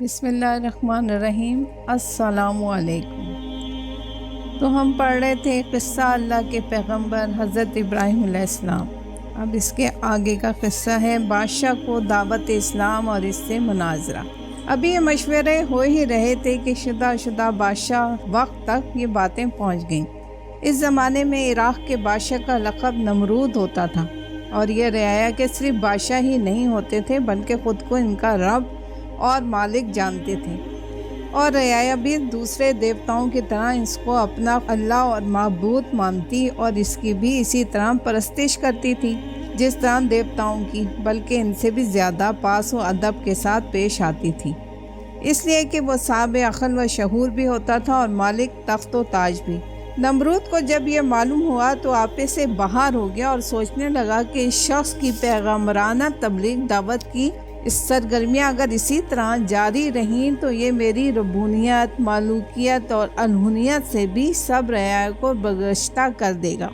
بسم اللہ الرحمن الرحیم۔ السلام علیکم۔ تو ہم پڑھ رہے تھے قصہ اللہ کے پیغمبر حضرت ابراہیم علیہ السلام۔ اب اس کے آگے کا قصہ ہے بادشاہ کو دعوت اسلام اور اس سے مناظرہ۔ ابھی یہ مشورے ہو ہی رہے تھے کہ شدہ بادشاہ وقت تک یہ باتیں پہنچ گئیں۔ اس زمانے میں عراق کے بادشاہ کا لقب نمرود ہوتا تھا، اور یہ رعایا کہ صرف بادشاہ ہی نہیں ہوتے تھے بلکہ خود کو ان کا رب اور مالک جانتے تھے، اور رعایا بھی دوسرے دیوتاؤں کی طرح اس کو اپنا اللہ اور معبود مانتی اور اس کی بھی اسی طرح پرستش کرتی تھی جس طرح دیوتاؤں کی، بلکہ ان سے بھی زیادہ پاس و ادب کے ساتھ پیش آتی تھی، اس لیے کہ وہ صاحب عقل و شعور بھی ہوتا تھا اور مالک تخت و تاج بھی۔ نمرود کو جب یہ معلوم ہوا تو آپے سے باہر ہو گیا اور سوچنے لگا کہ اس شخص کی پیغمبرانہ تبلیغ دعوت کی اس سرگرمیاں اگر اسی طرح جاری رہیں تو یہ میری ربوبیت، مالوکیت اور الوہیت سے بھی سب رعایا کو برگشتہ کر دے گا،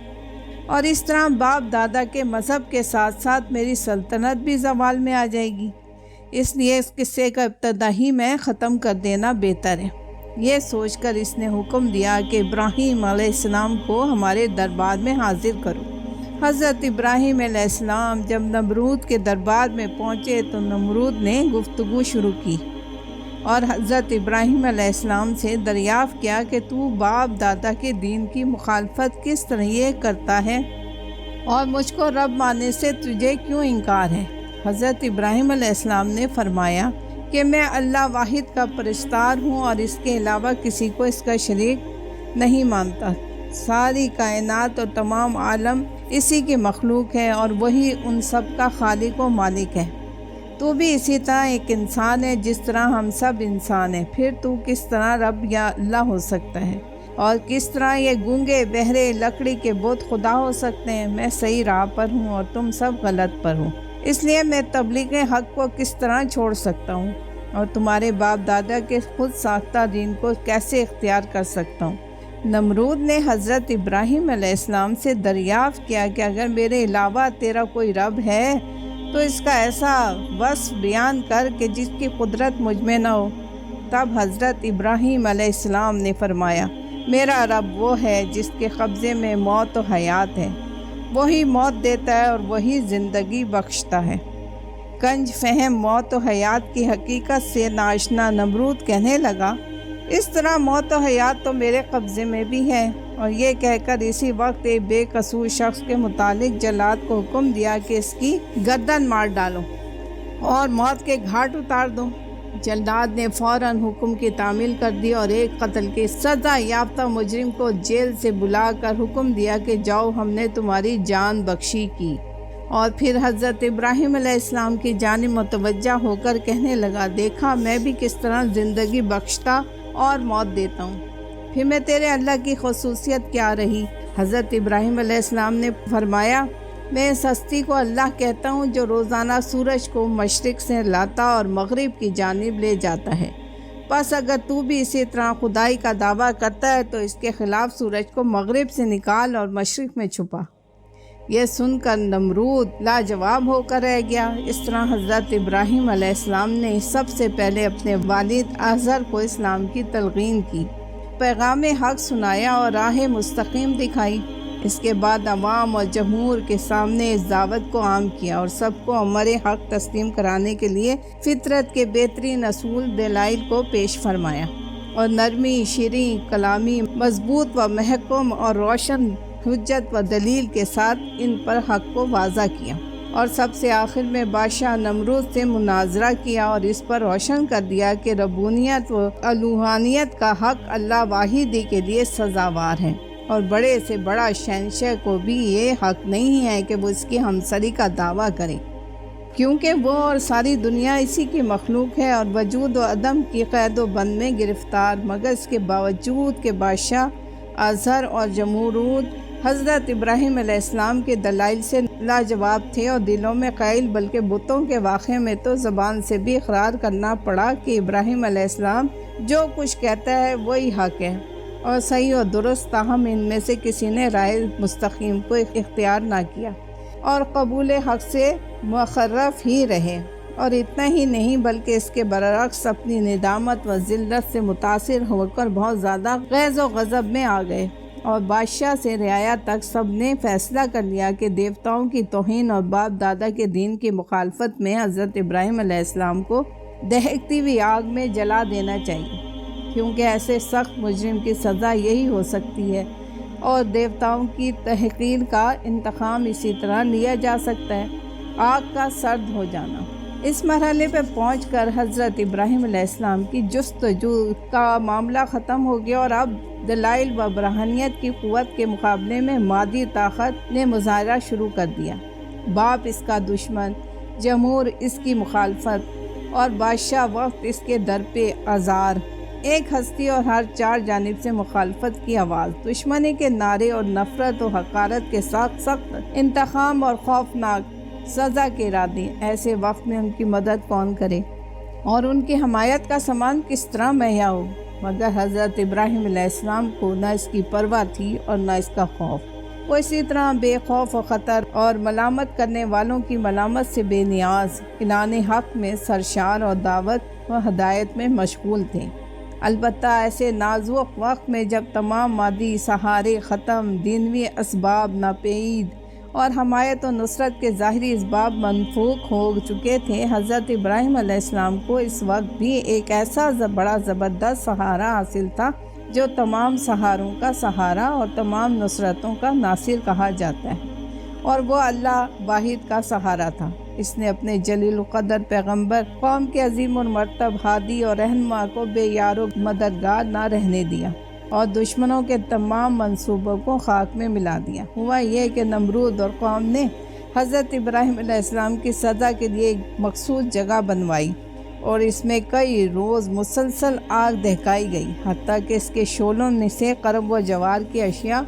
اور اس طرح باپ دادا کے مذہب کے ساتھ ساتھ میری سلطنت بھی زوال میں آ جائے گی۔ اس لیے اس قصے کا ابتدا ہی میں ختم کر دینا بہتر ہے۔ یہ سوچ کر اس نے حکم دیا کہ ابراہیم علیہ السلام کو ہمارے دربار میں حاضر کرو۔ حضرت ابراہیم علیہ السلام جب نمرود کے دربار میں پہنچے تو نمرود نے گفتگو شروع کی اور حضرت ابراہیم علیہ السلام سے دریافت کیا کہ تو باپ دادا کے دین کی مخالفت کس طرح یہ کرتا ہے اور مجھ کو رب ماننے سے تجھے کیوں انکار ہے؟ حضرت ابراہیم علیہ السلام نے فرمایا کہ میں اللہ واحد کا پرستار ہوں اور اس کے علاوہ کسی کو اس کا شریک نہیں مانتا۔ ساری کائنات اور تمام عالم اسی کی مخلوق ہے اور وہی ان سب کا خالق و مالک ہے۔ تو بھی اسی طرح ایک انسان ہے جس طرح ہم سب انسان ہیں، پھر تو کس طرح رب یا اللہ ہو سکتا ہے؟ اور کس طرح یہ گونگے بہرے لکڑی کے بت خدا ہو سکتے ہیں؟ میں صحیح راہ پر ہوں اور تم سب غلط پر ہو، اس لیے میں تبلیغ حق کو کس طرح چھوڑ سکتا ہوں اور تمہارے باپ دادا کے خود ساختہ دین کو کیسے اختیار کر سکتا ہوں؟ نمرود نے حضرت ابراہیم علیہ السلام سے دریافت کیا کہ اگر میرے علاوہ تیرا کوئی رب ہے تو اس کا ایسا وصف بیان کر کہ جس کی قدرت مجھ میں نہ ہو۔ تب حضرت ابراہیم علیہ السلام نے فرمایا، میرا رب وہ ہے جس کے قبضے میں موت و حیات ہے، وہی موت دیتا ہے اور وہی زندگی بخشتا ہے۔ کنج فہم موت و حیات کی حقیقت سے ناشنا نمرود کہنے لگا، اس طرح موت و حیات تو میرے قبضے میں بھی ہے، اور یہ کہہ کر اسی وقت ایک بے قصور شخص کے متعلق جلاد کو حکم دیا کہ اس کی گردن مار ڈالو اور موت کے گھاٹ اتار دو۔ جلاد نے فوراً حکم کی تعمیل کر دی اور ایک قتل کی سزا یافتہ مجرم کو جیل سے بلا کر حکم دیا کہ جاؤ، ہم نے تمہاری جان بخشی کی۔ اور پھر حضرت ابراہیم علیہ السلام کی جانب متوجہ ہو کر کہنے لگا، دیکھا میں بھی کس طرح زندگی بخشتا اور موت دیتا ہوں، پھر میں تیرے اللہ کی خصوصیت کیا رہی؟ حضرت ابراہیم علیہ السلام نے فرمایا، میں اس ہستی کو اللہ کہتا ہوں جو روزانہ سورج کو مشرق سے لاتا اور مغرب کی جانب لے جاتا ہے، بس اگر تو بھی اسی طرح خدائی کا دعویٰ کرتا ہے تو اس کے خلاف سورج کو مغرب سے نکال اور مشرق میں چھپا۔ یہ سن کر نمرود لاجواب ہو کر رہ گیا۔ اس طرح حضرت ابراہیم علیہ السلام نے سب سے پہلے اپنے والد آزر کو اسلام کی تلقین کی، پیغام حق سنایا اور راہ مستقیم دکھائی۔ اس کے بعد عوام اور جمہور کے سامنے اس دعوت کو عام کیا اور سب کو امر حق تسلیم کرانے کے لیے فطرت کے بہترین اصول دلائل کو پیش فرمایا، اور نرمی، شیریں کلامی، مضبوط و محکم اور روشن حجت و دلیل کے ساتھ ان پر حق کو واضح کیا، اور سب سے آخر میں بادشاہ نمرود سے مناظرہ کیا اور اس پر روشن کر دیا کہ ربوبیت و الوہیت کا حق اللہ واحد ہی کے لیے سزاوار ہے، اور بڑے سے بڑا شہنشاہ کو بھی یہ حق نہیں ہے کہ وہ اس کی ہمسری کا دعویٰ کرے، کیونکہ وہ اور ساری دنیا اسی کی مخلوق ہے اور وجود و عدم کی قید و بند میں گرفتار، مگر اس کے باوجود کہ بادشاہ اظہر اور جمہورود حضرت ابراہیم علیہ السلام کے دلائل سے لاجواب تھے اور دلوں میں قائل بلکہ بتوں کے واقعے میں تو زبان سے بھی اقرار کرنا پڑا کہ ابراہیم علیہ السلام جو کچھ کہتا ہے وہی حق ہے اور صحیح اور درست، تاہم ان میں سے کسی نے رائے مستقیم کو اختیار نہ کیا اور قبول حق سے مخرف ہی رہے۔ اور اتنا ہی نہیں بلکہ اس کے برعکس اپنی ندامت و ذلت سے متاثر ہو کر بہت زیادہ غیظ و غضب میں آ گئے، اور بادشاہ سے رعایا تک سب نے فیصلہ کر لیا کہ دیوتاؤں کی توہین اور باپ دادا کے دین کی مخالفت میں حضرت ابراہیم علیہ السلام کو دہکتی ہوئی آگ میں جلا دینا چاہیے، کیونکہ ایسے سخت مجرم کی سزا یہی ہو سکتی ہے، اور دیوتاؤں کی تحقیر کا انتقام اسی طرح لیا جا سکتا ہے، آگ کا سرد ہو جانا۔ اس مرحلے پہ پہنچ کر حضرت ابراہیم علیہ السلام کی جستجو کا معاملہ ختم ہو گیا، اور اب دلائل و برہانیت کی قوت کے مقابلے میں مادی طاقت نے مظاہرہ شروع کر دیا۔ باپ اس کا دشمن، جمہور اس کی مخالفت، اور بادشاہ وقت اس کے در پہ آزار، ایک ہستی اور ہر چار جانب سے مخالفت کی آواز، دشمنی کے نعرے اور نفرت و حقارت کے ساتھ سخت انتقام اور خوفناک سزا کے ارادے۔ ایسے وقت میں ان کی مدد کون کرے اور ان کی حمایت کا سامان کس طرح مہیا ہو؟ مگر حضرت ابراہیم علیہ السلام کو نہ اس کی پرواہ تھی اور نہ اس کا خوف۔ وہ اسی طرح بے خوف و خطر اور ملامت کرنے والوں کی ملامت سے بے نیاز اعلان حق میں سرشار اور دعوت و ہدایت میں مشغول تھے۔ البتہ ایسے نازک وقت میں جب تمام مادی سہارے ختم، دینوی اسباب ناپید اور حمایت و نصرت کے ظاہری اسباب منفوخ ہو چکے تھے، حضرت ابراہیم علیہ السلام کو اس وقت بھی ایک ایسا بڑا زبردست سہارا حاصل تھا جو تمام سہاروں کا سہارا اور تمام نصرتوں کا ناصر کہا جاتا ہے، اور وہ اللہ واحد کا سہارا تھا۔ اس نے اپنے جلیل القدر پیغمبر، قوم کے عظیم المرتب ہادی اور رہنما کو بے یار و مددگار نہ رہنے دیا، اور دشمنوں کے تمام منصوبوں کو خاک میں ملا دیا۔ ہوا یہ کہ نمرود اور قوم نے حضرت ابراہیم علیہ السلام کی سزا کے لیے ایک مخصوص جگہ بنوائی، اور اس میں کئی روز مسلسل آگ دہکائی گئی، حتیٰ کہ اس کے شعلوں میں سے قرب و جوار کی اشیاء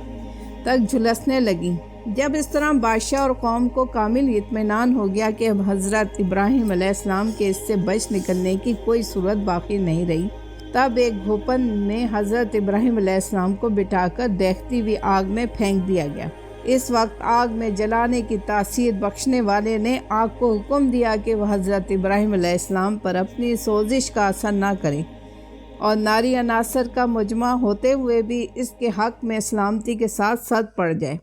تک جھلسنے لگیں۔ جب اس طرح بادشاہ اور قوم کو کامل اطمینان ہو گیا کہ اب حضرت ابراہیم علیہ السلام کے اس سے بچ نکلنے کی کوئی صورت باقی نہیں رہی، تب ایک گھوپن میں حضرت ابراہیم علیہ السلام کو بٹھا کر دہکتی ہوئی آگ میں پھینک دیا گیا۔ اس وقت آگ میں جلانے کی تاثیر بخشنے والے نے آگ کو حکم دیا کہ وہ حضرت ابراہیم علیہ السلام پر اپنی سوزش کا اثر نہ کرے، اور ناری عناصر کا مجمع ہوتے ہوئے بھی اس کے حق میں سلامتی کے ساتھ سد پڑ جائے۔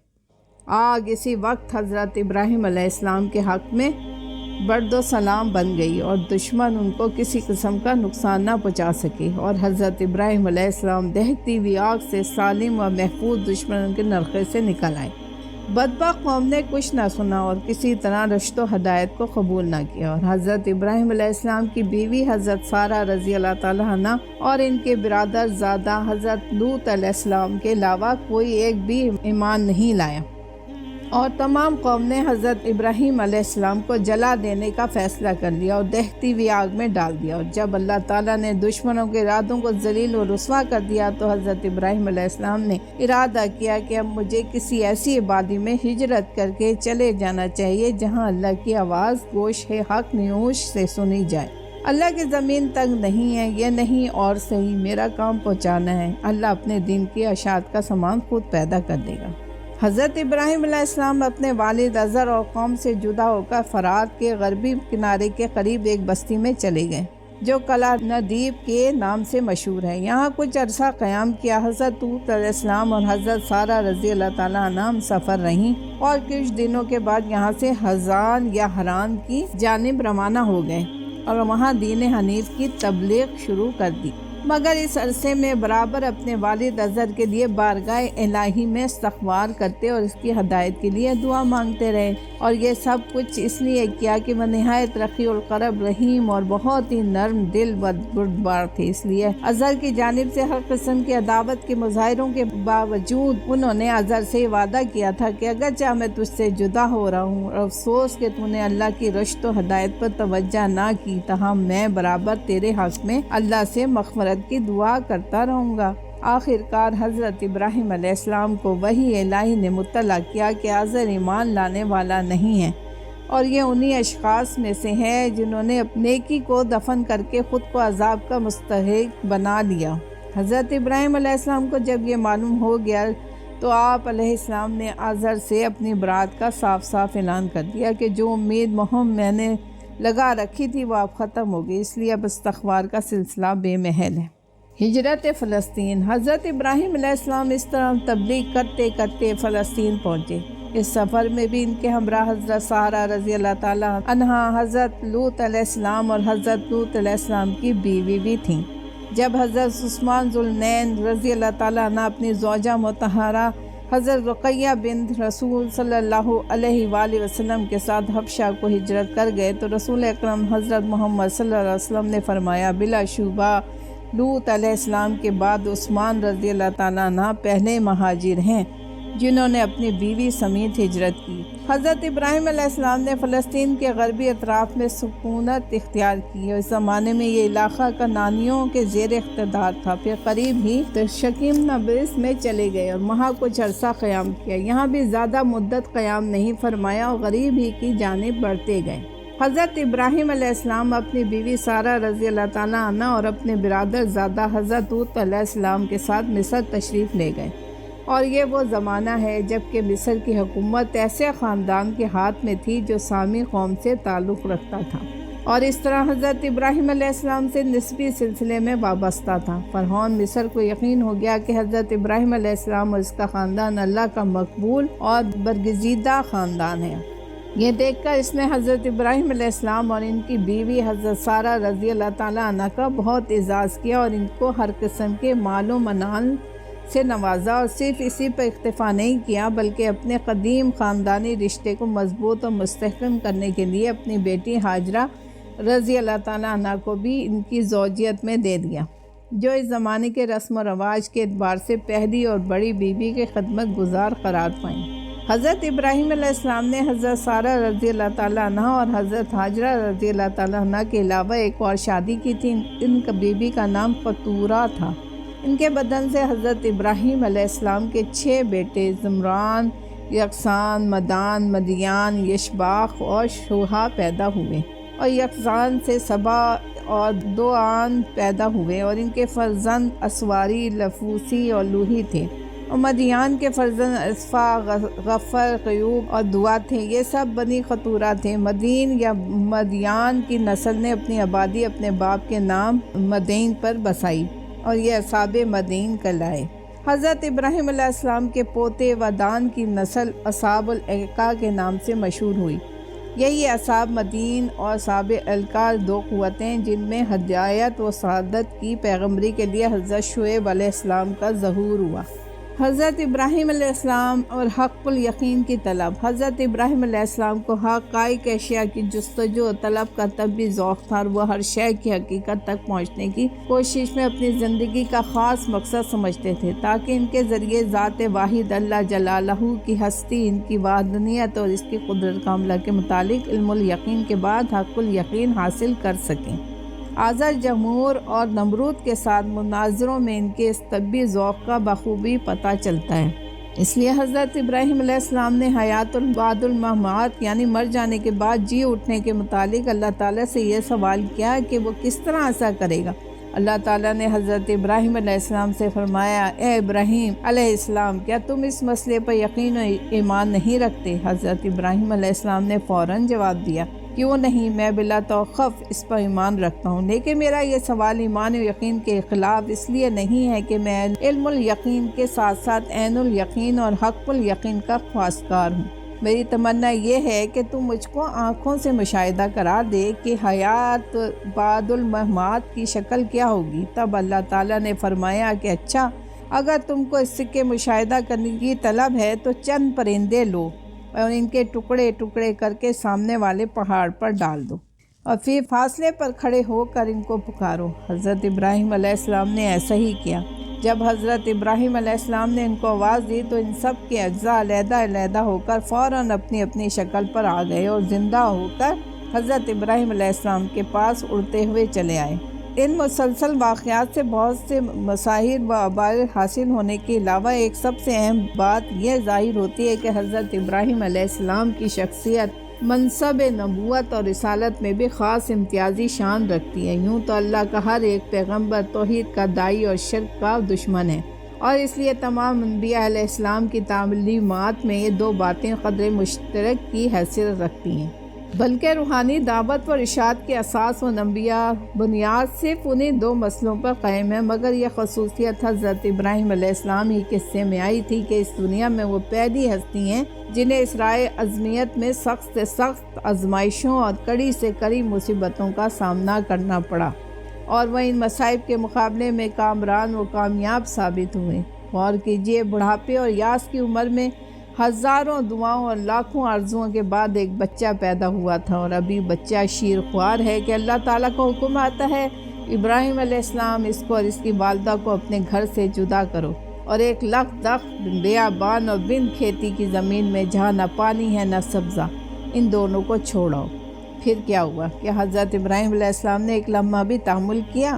آگ اسی وقت حضرت ابراہیم علیہ السلام کے حق میں برد و سلام بن گئی، اور دشمن ان کو کسی قسم کا نقصان نہ پہنچا سکے، اور حضرت ابراہیم علیہ السلام دہکتی ہوئی آگ سے سالم و محفوظ دشمنوں کے نرخے سے نکل آئے۔ بدبخت قوم نے کچھ نہ سنا اور کسی طرح رشد و ہدایت کو قبول نہ کیا، اور حضرت ابراہیم علیہ السلام کی بیوی حضرت سارہ رضی اللہ تعالیٰ عنہ اور ان کے برادر زادہ حضرت لوط علیہ السلام کے علاوہ کوئی ایک بھی ایمان نہیں لایا، اور تمام قوم نے حضرت ابراہیم علیہ السلام کو جلا دینے کا فیصلہ کر لیا اور دہتی ہوئی آگ میں ڈال دیا۔ اور جب اللہ تعالیٰ نے دشمنوں کے ارادوں کو ذلیل و رسوا کر دیا تو حضرت ابراہیم علیہ السلام نے ارادہ کیا کہ اب مجھے کسی ایسی آبادی میں ہجرت کر کے چلے جانا چاہیے جہاں اللہ کی آواز گوش حق نیوش سے سنی جائے۔ اللہ کی زمین تنگ نہیں ہے، یہ نہیں اور صحیح میرا کام پہنچانا ہے، اللہ اپنے دین کی اشاعت کا سامان خود پیدا کر دے گا۔ حضرت ابراہیم علیہ السلام اپنے والد ازر اور قوم سے جدا ہو کر فرات کے غربی کنارے کے قریب ایک بستی میں چلے گئے جو قلعہ ندیب کے نام سے مشہور ہے۔ یہاں کچھ عرصہ قیام کیا۔ حضرت لوط علیہ السلام اور حضرت سارہ رضی اللہ تعالیٰ عنہ ہم سفر رہیں، اور کچھ دنوں کے بعد یہاں سے حزان یا حران کی جانب روانہ ہو گئے اور وہاں دین حنیف کی تبلیغ شروع کر دی، مگر اس عرصے میں برابر اپنے والد ازر کے لیے بارگاہ الہی میں استغفار کرتے اور اس کی ہدایت کے لیے دعا مانگتے رہے، اور یہ سب کچھ اس لیے کیا کہ وہ نہایت رقیع القلب، رحیم اور بہت ہی نرم دل و بردبار تھے۔ اس لیے ازر کی جانب سے ہر قسم کی عداوت کے مظاہروں کے باوجود انہوں نے ازر سے وعدہ کیا تھا کہ اگرچہ میں تجھ سے جدا ہو رہا ہوں اور افسوس کہ تو نے اللہ کی رشد و ہدایت پر توجہ نہ کی، تاہم میں برابر تیرے حق میں اللہ سے مغفرت کی دعا کرتا رہوں گا۔ آخر کار حضرت ابراہیم علیہ السلام کو وحی الہی نے مطلع کیا کہ ازر ایمان لانے والا نہیں ہے، اور یہ انہی اشخاص میں سے ہے جنہوں نے نیکی کو دفن کر کے خود کو عذاب کا مستحق بنا لیا۔ حضرت ابراہیم علیہ السلام کو جب یہ معلوم ہو گیا تو آپ علیہ السلام نے ازر سے اپنی برات کا صاف صاف اعلان کر دیا کہ جو امید مہم میں نے لگا رکھی تھی وہ اب ختم ہو گئی، اس لیے اب استغفار کا سلسلہ بے محل ہے۔ ہجرت فلسطین۔ حضرت ابراہیم علیہ السلام اس طرح تبلیغ کرتے کرتے فلسطین پہنچے۔ اس سفر میں بھی ان کے ہمراہ حضرت سارہ رضی اللہ تعالیٰ عنہا، حضرت لوط علیہ السلام اور حضرت لوط علیہ السلام کی بیوی بھی تھیں۔ جب حضرت عثمان ذوالنورین رضی اللہ تعالیٰ عنہ اپنی زوجہ مطہرہ حضرت رقیہ بنت رسول صلی اللہ علیہ وآلہ وسلم کے ساتھ حبشہ کو ہجرت کر گئے تو رسول اکرم حضرت محمد صلی اللہ علیہ وسلم نے فرمایا، بلا شبہ لوط علیہ السلام کے بعد عثمان رضی اللہ تعالیٰ عنہ پہلے مہاجر ہیں جنہوں نے اپنی بیوی سمیت ہجرت کی۔ حضرت ابراہیم علیہ السلام نے فلسطین کے غربی اطراف میں سکونت اختیار کی اور اس زمانے میں یہ علاقہ کنانیوں کے زیر اقتدار تھا۔ پھر قریب ہی شکیم نبرس میں چلے گئے اور وہاں کچھ عرصہ قیام کیا۔ یہاں بھی زیادہ مدت قیام نہیں فرمایا اور غریب ہی کی جانب بڑھتے گئے۔ حضرت ابراہیم علیہ السلام اپنی بیوی سارہ رضی اللہ تعالیٰ عنہ اور اپنے برادر زادہ حضرت لوط علیہ السلام کے ساتھ مصر تشریف لے گئے، اور یہ وہ زمانہ ہے جب کہ مصر کی حکومت ایسے خاندان کے ہاتھ میں تھی جو سامی قوم سے تعلق رکھتا تھا اور اس طرح حضرت ابراہیم علیہ السلام سے نسبی سلسلے میں وابستہ تھا۔ فرعون مصر کو یقین ہو گیا کہ حضرت ابراہیم علیہ السلام اور اس کا خاندان اللہ کا مقبول اور برگزیدہ خاندان ہے۔ یہ دیکھ کر اس نے حضرت ابراہیم علیہ السلام اور ان کی بیوی حضرت سارہ رضی اللہ تعالیٰ عنہ کا بہت اعزاز کیا اور ان کو ہر قسم کے مال و منال سے نوازا، اور صرف اسی پر اکتفا نہیں کیا بلکہ اپنے قدیم خاندانی رشتے کو مضبوط اور مستحکم کرنے کے لیے اپنی بیٹی ہاجرہ رضی اللہ تعالیٰ عنہ کو بھی ان کی زوجیت میں دے دیا، جو اس زمانے کے رسم و رواج کے اعتبار سے پہلی اور بڑی بیوی کے خدمت گزار قرار پائیں۔ حضرت ابراہیم علیہ السلام نے حضرت سارہ رضی اللہ تعالیٰ عنہ اور حضرت ہاجرہ رضی اللہ تعالیٰ عنہ کے علاوہ ایک اور شادی کی تھی۔ ان کا بیوی کا نام قطورہ تھا۔ ان کے بدن سے حضرت ابراہیم علیہ السلام کے 6 بیٹے زمران، یقظان، مدان، مدیان، یشباق اور شوہا پیدا ہوئے، اور یقظان سے سبا اور دوآن پیدا ہوئے، اور ان کے فرزند اسواری، لفوسی اور لوہی تھے، اور مدیان کے فرزند اسفا، غفر، قیوب اور دعا تھے۔ یہ سب بنی قطورہ تھے۔ مدین یا مدیان کی نسل نے اپنی آبادی اپنے باپ کے نام مدین پر بسائی اور یہ اصحاب مدین کہلائے۔ حضرت ابراہیم علیہ السلام کے پوتے ودان کی نسل اصحاب الایکا کے نام سے مشہور ہوئی۔ یہی اصحاب مدین اور اصحاب الایکا 2 قوتیں جن میں ہدایت و سعادت کی پیغمبری کے لیے حضرت شعیب علیہ السلام کا ظہور ہوا۔ حضرت ابراہیم علیہ السلام اور حق الیقین کی طلب۔ حضرت ابراہیم علیہ السلام کو حقائق اشیاء کی جستجو اور طلب کا تب بھی ذوق تھا، اور وہ ہر شے کی حقیقت تک پہنچنے کی کوشش میں اپنی زندگی کا خاص مقصد سمجھتے تھے، تاکہ ان کے ذریعے ذات واحد اللہ جلالہ کی ہستی، ان کی وحدانیت اور اس کی قدرت کاملہ کے متعلق علم الیقین کے بعد حق الیقین حاصل کر سکیں۔ آزر جمہور اور نمرود کے ساتھ مناظروں میں ان کے اس طبی ذوق کا بخوبی پتہ چلتا ہے۔ اس لیے حضرت ابراہیم علیہ السلام نے حیات بعد الممات یعنی مر جانے کے بعد جی اٹھنے کے متعلق اللہ تعالیٰ سے یہ سوال کیا کہ وہ کس طرح ایسا کرے گا۔ اللہ تعالیٰ نے حضرت ابراہیم علیہ السلام سے فرمایا، اے ابراہیم علیہ السلام، کیا تم اس مسئلے پر یقین و ایمان نہیں رکھتے؟ حضرت ابراہیم علیہ السلام نے فوراً جواب دیا، کیوں نہیں، میں بلا توقف اس پر ایمان رکھتا ہوں، لیکن میرا یہ سوال ایمان و یقین کے خلاف اس لیے نہیں ہے کہ میں علم الیقین کے ساتھ ساتھ عین الیقین اور حق الیقین کا خواستگار ہوں۔ میری تمنا یہ ہے کہ تم مجھ کو آنکھوں سے مشاہدہ کرا دے کہ حیات بعد الممات کی شکل کیا ہوگی۔ تب اللہ تعالیٰ نے فرمایا کہ اچھا، اگر تم کو اس کے مشاہدہ کرنے کی طلب ہے تو چند پرندے لو اور ان کے ٹکڑے ٹکڑے کر کے سامنے والے پہاڑ پر ڈال دو، اور پھر فاصلے پر کھڑے ہو کر ان کو پکارو۔ حضرت ابراہیم علیہ السلام نے ایسا ہی کیا۔ جب حضرت ابراہیم علیہ السلام نے ان کو آواز دی تو ان سب کے اجزاء علیحدہ علیحدہ ہو کر فوراً اپنی اپنی شکل پر آ گئے اور زندہ ہو کر حضرت ابراہیم علیہ السلام کے پاس اڑتے ہوئے چلے آئے۔ ان مسلسل واقعات سے بہت سے مساہر و عبارت حاصل ہونے کے علاوہ ایک سب سے اہم بات یہ ظاہر ہوتی ہے کہ حضرت ابراہیم علیہ السلام کی شخصیت منصب نبوت اور رسالت میں بھی خاص امتیازی شان رکھتی ہے۔ یوں تو اللہ کا ہر ایک پیغمبر توحید کا داعی اور شرک کا دشمن ہے، اور اس لیے تمام انبیاء علیہ السلام کی تعلیمات میں یہ 2 باتیں قدر مشترک کی حیثیت رکھتی ہیں۔ بلکہ روحانی دعوت اور ارشاد کے اساس و نبیہ بنیاد صرف انہیں 2 مسئلوں پر قائم ہے، مگر یہ خصوصیت حضرت ابراہیم علیہ السلام ہی کے حصے میں آئی تھی کہ اس دنیا میں وہ پہلی ہستی ہیں جنہیں اس رائے عظمیت میں سخت سے سخت آزمائشوں اور کڑی سے کڑی مصیبتوں کا سامنا کرنا پڑا، اور وہ ان مصائب کے مقابلے میں کامران و کامیاب ثابت ہوئے۔ غور کیجئے، بڑھاپے اور یاس کی عمر میں ہزاروں دعاؤں اور لاکھوں آرزوؤں کے بعد ایک بچہ پیدا ہوا تھا، اور ابھی بچہ شیر خوار ہے کہ اللہ تعالیٰ کو حکم آتا ہے، ابراہیم علیہ السلام اس کو اور اس کی والدہ کو اپنے گھر سے جدا کرو، اور ایک لخت بیابان اور بن کھیتی کی زمین میں جہاں نہ پانی ہے نہ سبزہ، ان دونوں کو چھوڑو۔ پھر کیا ہوا کہ حضرت ابراہیم علیہ السلام نے ایک لمحہ بھی تحمل کیا،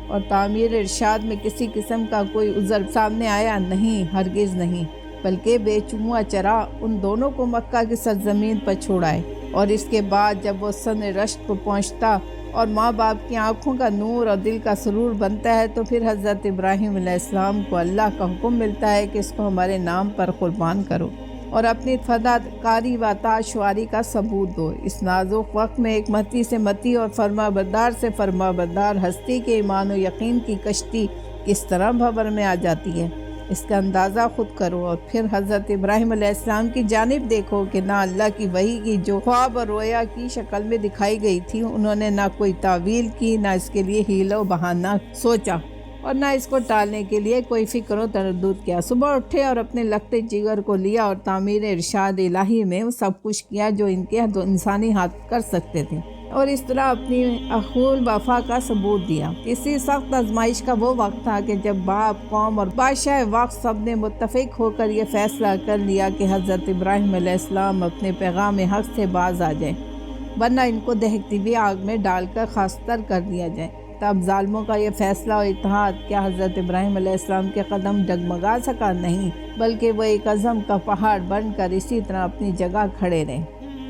اور تعمیر ارشاد میں کسی قسم کا کوئی عذر سامنے آیا نہیں، ہرگز نہیں، بلکہ بے چموا چرا ان دونوں کو مکہ کی سرزمین پر چھوڑائے۔ اور اس کے بعد جب وہ سن رشد کو پہنچتا اور ماں باپ کی آنکھوں کا نور اور دل کا سرور بنتا ہے، تو پھر حضرت ابراہیم علیہ السلام کو اللہ کا حکم ملتا ہے کہ اس کو ہمارے نام پر قربان کرو اور اپنی فداکاری و اطاعتشواری کا ثبوت دو۔ اس نازک وقت میں ایک متی سے متی اور فرما بردار سے فرما بردار ہستی کے ایمان و یقین کی کشتی کس طرح بھنور میں آ جاتی ہے، اس کا اندازہ خود کرو، اور پھر حضرت ابراہیم علیہ السلام کی جانب دیکھو کہ نہ اللہ کی وحی کی جو خواب اور رویا کی شکل میں دکھائی گئی تھی، انہوں نے نہ کوئی تعویل کی، نہ اس کے لیے حیلہ و بہانہ سوچا، اور نہ اس کو ٹالنے کے لیے کوئی فکر و تردد کیا۔ صبح اٹھے اور اپنے لگتے جگر کو لیا اور تعمیر ارشاد الہی میں سب کچھ کیا جو ان کے انسانی ہاتھ کر سکتے تھے، اور اس طرح اپنی اخول وفا کا ثبوت دیا۔ اسی سخت آزمائش کا وہ وقت تھا کہ جب باپ، قوم اور بادشاہ وقت سب نے متفق ہو کر یہ فیصلہ کر لیا کہ حضرت ابراہیم علیہ السلام اپنے پیغام حق سے باز آ جائیں، ورنہ ان کو دہکتی ہوئی آگ میں ڈال کر خاستر کر دیا جائے۔ تب ظالموں کا یہ فیصلہ اور اتحاد کیا حضرت ابراہیم علیہ السلام کے قدم ڈگمگا سکا؟ نہیں، بلکہ وہ ایک عزم کا پہاڑ بن کر اسی طرح اپنی جگہ کھڑے رہے،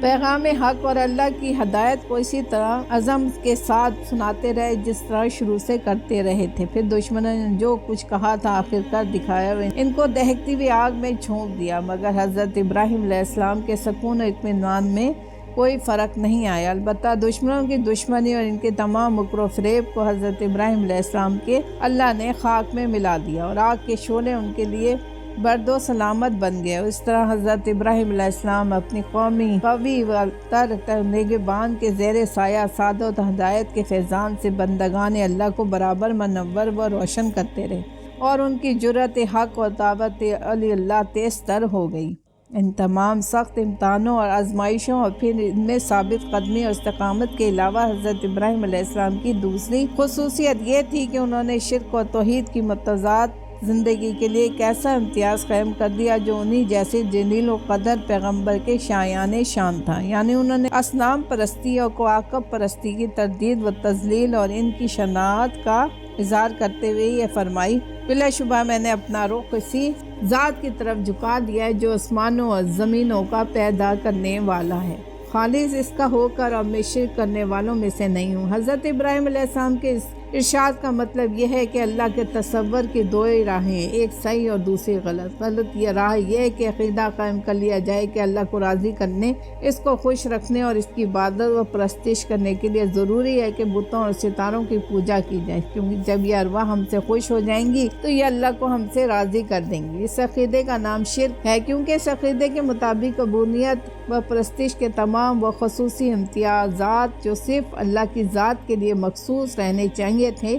پیغام حق اور اللہ کی ہدایت کو اسی طرح عزم کے ساتھ سناتے رہے جس طرح شروع سے کرتے رہے تھے۔ پھر دشمنوں نے جو کچھ کہا تھا آخر کر دکھایا، ان کو دہکتی ہوئی آگ میں جھونک دیا، مگر حضرت ابراہیم علیہ السلام کے سکون و اطمینان میں کوئی فرق نہیں آیا۔ البتہ دشمنوں کی دشمنی اور ان کے تمام مکر و فریب کو حضرت ابراہیم علیہ السلام کے اللہ نے خاک میں ملا دیا، اور آگ کے شعلے ان کے لیے برد و سلامت بن گئے۔ اس طرح حضرت ابراہیم علیہ السلام اپنی قومی قوی و تر نگہبان کے زیر سایہ سعادت و ہدایت کے فیضان سے بندگان اللہ کو برابر منور و روشن کرتے رہے، اور ان کی جرأت حق اور دعوت علی اللہ تیز تر ہو گئی۔ ان تمام سخت امتحانوں اور آزمائشوں اور پھر ان میں ثابت قدمی اور استقامت کے علاوہ حضرت ابراہیم علیہ السلام کی دوسری خصوصیت یہ تھی کہ انہوں نے شرک و توحید کی متضاد زندگی کے لیے ایک ایسا امتیاز قائم کر دیا جو انہی جیسے جلیل و قدر پیغمبر کے شایان شان تھا، یعنی انہوں نے اصنام پرستی اور کواکب پرستی کی تردید و تضلیل اور ان کی شناعت کا اظہار کرتے ہوئے یہ فرمائی، بلا شبہ میں نے اپنا رخ اسی ذات کی طرف جھکا دیا ہے جو آسمانوں اور زمینوں کا پیدا کرنے والا ہے، خالص اس کا ہو کر اور میں شرک کرنے والوں میں سے نہیں ہوں۔ حضرت ابراہیم علیہ السلام کے اس ارشاد کا مطلب یہ ہے کہ اللہ کے تصور کی دو ہی راہیں، ایک صحیح اور دوسری غلط۔ غلط یہ راہ یہ ہے کہ عقیدہ قائم کر لیا جائے کہ اللہ کو راضی کرنے، اس کو خوش رکھنے اور اس کی عبادت و پرستش کرنے کے لیے ضروری ہے کہ بتوں اور ستاروں کی پوجا کی جائے، کیونکہ جب یہ ارواح ہم سے خوش ہو جائیں گی تو یہ اللہ کو ہم سے راضی کر دیں گی۔ اس عقیدے کا نام شرک ہے، کیونکہ اس عقیدے کے مطابق عبودیت و پرستش کے تمام و خصوصی امتیازات جو صرف اللہ کی ذات کے لیے مخصوص رہنے چاہیے تھے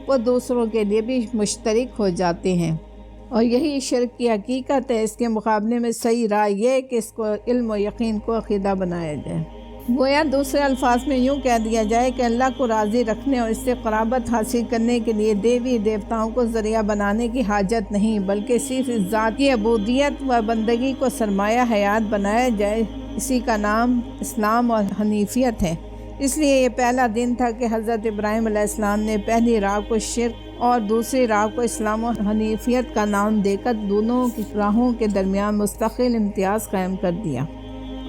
وہ دوسروں کے لیے بھی مشترک ہو جاتے ہیں، اور یہی شرک کی حقیقت ہے۔ اس کے مقابلے میں صحیح راہ یہ ہے کہ اس کو علم و یقین کو عقیدہ بنایا جائے، گویا دوسرے الفاظ میں یوں کہہ دیا جائے کہ اللہ کو راضی رکھنے اور اس سے قرابت حاصل کرنے کے لیے دیوی دیوتاؤں کو ذریعہ بنانے کی حاجت نہیں، بلکہ صرف اس ذات کی عبودیت و بندگی کو سرمایہ حیات بنایا جائے۔ اسی کا نام اسلام اور حنیفیت ہے۔ اس لیے یہ پہلا دن تھا کہ حضرت ابراہیم علیہ السلام نے پہلی راہ کو شرک اور دوسری راہ کو اسلام و حنیفیت کا نام دے کر دونوں کی راہوں کے درمیان مستقل امتیاز قائم کر دیا۔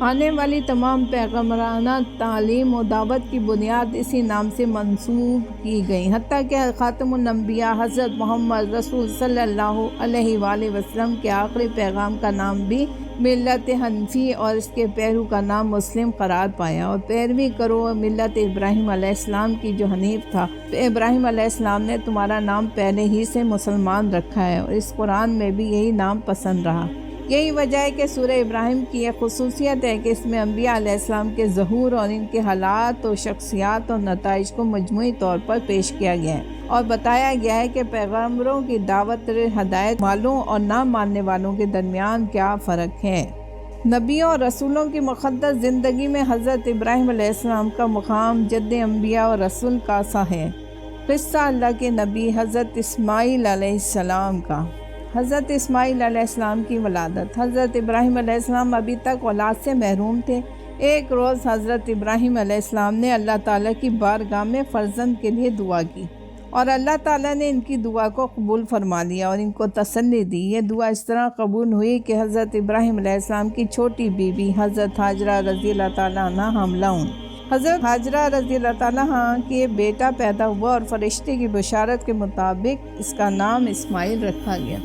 آنے والی تمام پیغمبرانہ تعلیم و دعوت کی بنیاد اسی نام سے منسوب کی گئی، حتیٰ کہ خاتم الانبیاء حضرت محمد رسول صلی اللہ علیہ وآلہ وسلم کے آخری پیغام کا نام بھی ملت حنفی اور اس کے پیرو کا نام مسلم قرار پایا، اور پیروی کرو ملت ابراہیم علیہ السلام کی جو حنیف تھا۔ ابراہیم علیہ السلام نے تمہارا نام پہلے ہی سے مسلمان رکھا ہے، اور اس قرآن میں بھی یہی نام پسند رہا۔ یہی وجہ ہے کہ سورہ ابراہیم کی یہ خصوصیت ہے کہ اس میں انبیاء علیہ السلام کے ظہور اور ان کے حالات اور شخصیات اور نتائج کو مجموعی طور پر پیش کیا گیا ہے، اور بتایا گیا ہے کہ پیغمبروں کی دعوت ہدایت والوں اور نہ ماننے والوں کے درمیان کیا فرق ہے۔ نبیوں اور رسولوں کی مقدس زندگی میں حضرت ابراہیم علیہ السلام کا مقام جد انبیاء اور رسول کا سا ہے۔ قصہ اللہ کے نبی حضرت اسماعیل علیہ السلام کا۔ حضرت اسماعیل علیہ السلام کی ولادت۔ حضرت ابراہیم علیہ السلام ابھی تک اولاد سے محروم تھے۔ ایک روز حضرت ابراہیم علیہ السلام نے اللہ تعالیٰ کی بارگاہ میں فرزند کے لیے دعا کی، اور اللہ تعالیٰ نے ان کی دعا کو قبول فرما لیا اور ان کو تسلی دی۔ یہ دعا اس طرح قبول ہوئی کہ حضرت ابراہیم علیہ السلام کی چھوٹی بیوی حضرت ہاجرہ رضی اللہ تعالیٰ عنہ حاملہ ہوں۔ حضرت ہاجرہ رضی اللہ تعالیٰ عنہ کے بیٹا پیدا ہوا، اور فرشتے کی بشارت کے مطابق اس کا نام اسماعیل رکھا گیا۔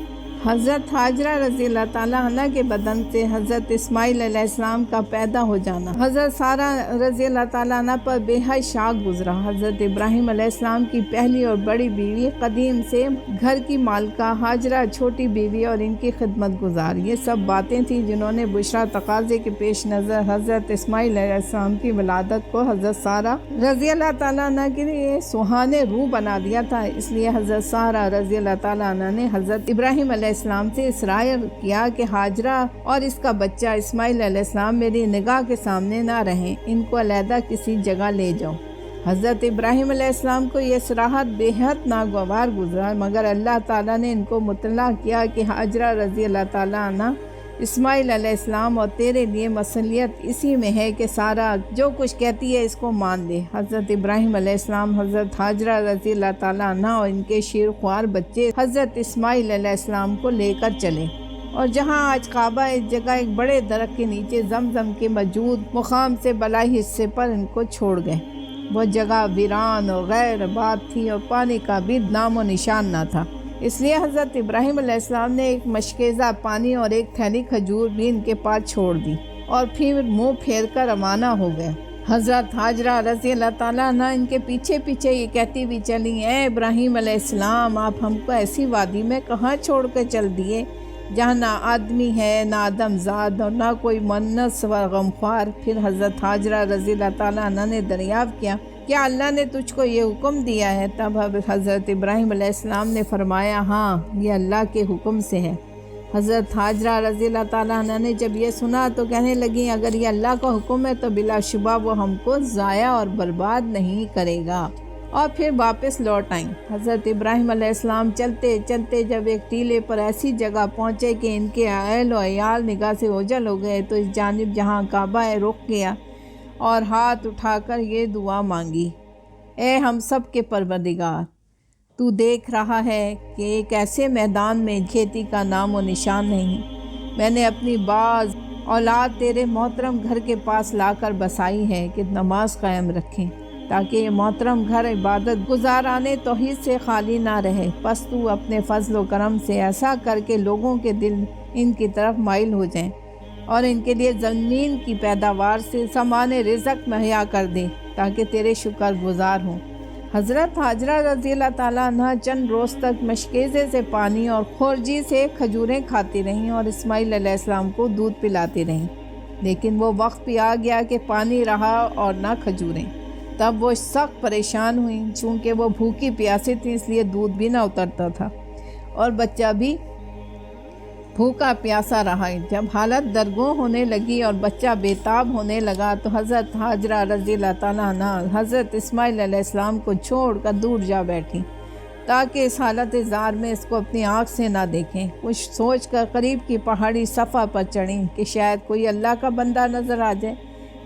حضرت ہاجرہ رضی اللہ تعالیٰ عنہ کے بدن سے حضرت اسماعیل علیہ السلام کا پیدا ہو جانا حضرت سارہ رضی اللہ تعالیٰ عنہ پر بے حد شاق گزرا۔ حضرت ابراہیم علیہ السلام کی پہلی اور بڑی بیوی قدیم سے گھر کی مالکہ ہاجرہ چھوٹی بیوی اور ان کی خدمت گزار، یہ سب باتیں تھیں جنہوں نے بشرا تقاضے کے پیش نظر حضرت اسماعیل علیہ السلام کی ولادت کو حضرت سارہ رضی اللہ تعالیٰ عنہ کے لیے سہانے روح بنا دیا تھا۔ اس لیے حضرت سارہ رضی اللہ تعالیٰ عنہ نے حضرت ابراہیم علیہ السلام سے اصرار کیا کہ ہاجرہ اور اس کا بچہ اسماعیل علیہ السلام میری نگاہ کے سامنے نہ رہیں، ان کو علیحدہ کسی جگہ لے جاؤ۔ حضرت ابراہیم علیہ السلام کو یہ صراحت بے حد ناگوار گزرا، مگر اللہ تعالیٰ نے ان کو مطلع کیا کہ ہاجرہ رضی اللہ تعالیٰ عنہ اسماعیل علیہ السلام اور تیرے لیے مصلیت اسی میں ہے کہ سارہ جو کچھ کہتی ہے اس کو مان لے۔ حضرت ابراہیم علیہ السلام حضرت ہاجرہ رضی اللہ تعالیٰ عنہ اور ان کے شیر خوار بچے حضرت اسماعیل علیہ السلام کو لے کر چلے، اور جہاں آج کعبہ اس جگہ ایک بڑے درخت کے نیچے زمزم کے موجود مقام سے بلائی حصے پر ان کو چھوڑ گئے۔ وہ جگہ ویران اور غیر آباد تھی اور پانی کا بھی نام و نشان نہ تھا، اس لیے حضرت ابراہیم علیہ السلام نے ایک مشکیزہ پانی اور ایک تھیلی کھجور بھی ان کے پاس چھوڑ دی، اور پھر منہ پھیر کر روانہ ہو گئے۔ حضرت ہاجرہ رضی اللہ تعالیٰ عنہ ان کے پیچھے پیچھے یہ کہتی بھی چلی، اے ابراہیم علیہ السلام، آپ ہم کو ایسی وادی میں کہاں چھوڑ کر چل دیے جہاں نہ آدمی ہے، نہ آدم زاد، اور نہ کوئی مونس و غمخوار۔ پھر حضرت ہاجرہ رضی اللہ تعالیٰ عنہ نے دریافت کیا اللہ نے تجھ کو یہ حکم دیا ہے؟ تب حضرت ابراہیم علیہ السلام نے فرمایا، ہاں، یہ اللہ کے حکم سے ہے۔ حضرت ہاجرہ رضی اللہ تعالیٰ عنہ نے جب یہ سنا تو کہنے لگیں، اگر یہ اللہ کا حکم ہے تو بلا شبہ وہ ہم کو ضائع اور برباد نہیں کرے گا، اور پھر واپس لوٹ آئیں۔ حضرت ابراہیم علیہ السلام چلتے چلتے جب ایک ٹیلے پر ایسی جگہ پہنچے کہ ان کے اہل و عیال نگاہ سے اوجھل ہو گئے، تو اس جانب جہاں کعبہ ہے رک گیا اور ہاتھ اٹھا کر یہ دعا مانگی، اے ہم سب کے پروردگار، تو دیکھ رہا ہے کہ ایک ایسے میدان میں کھیتی کا نام و نشان نہیں، میں نے اپنی بعض اولاد تیرے محترم گھر کے پاس لا کر بسائی ہے کہ نماز قائم رکھیں، تاکہ یہ محترم گھر عبادت گزارانے توحید سے خالی نہ رہے۔ پس تو اپنے فضل و کرم سے ایسا کر کے لوگوں کے دل ان کی طرف مائل ہو جائیں، اور ان کے لیے زمین کی پیداوار سے سامان رزق مہیا کر دے تاکہ تیرے شکر گزار ہوں۔ حضرت ہاجرہ رضی اللہ تعالیٰ عنہ چند روز تک مشکیزے سے پانی اور خورجی سے کھجوریں کھاتی رہیں اور اسماعیل علیہ السلام کو دودھ پلاتی رہیں، لیکن وہ وقت بھی آ گیا کہ پانی رہا اور نہ کھجوریں۔ تب وہ سخت پریشان ہوئیں، چونکہ وہ بھوکی پیاسی تھی، اس لیے دودھ بھی نہ اترتا تھا اور بچہ بھی بھوکا پیاسا رہا۔ جب حالت درگوں ہونے لگی اور بچہ بےتاب ہونے لگا تو حضرت ہاجرہ رضی اللہ تعالیٰ عنہ حضرت اسماعیل علیہ السلام کو چھوڑ کر دور جا بیٹھی تاکہ اس حالت زار میں اس کو اپنی آنکھ سے نہ دیکھیں۔ کچھ سوچ کر قریب کی پہاڑی صفا پر چڑھیں کہ شاید کوئی اللہ کا بندہ نظر آ جائے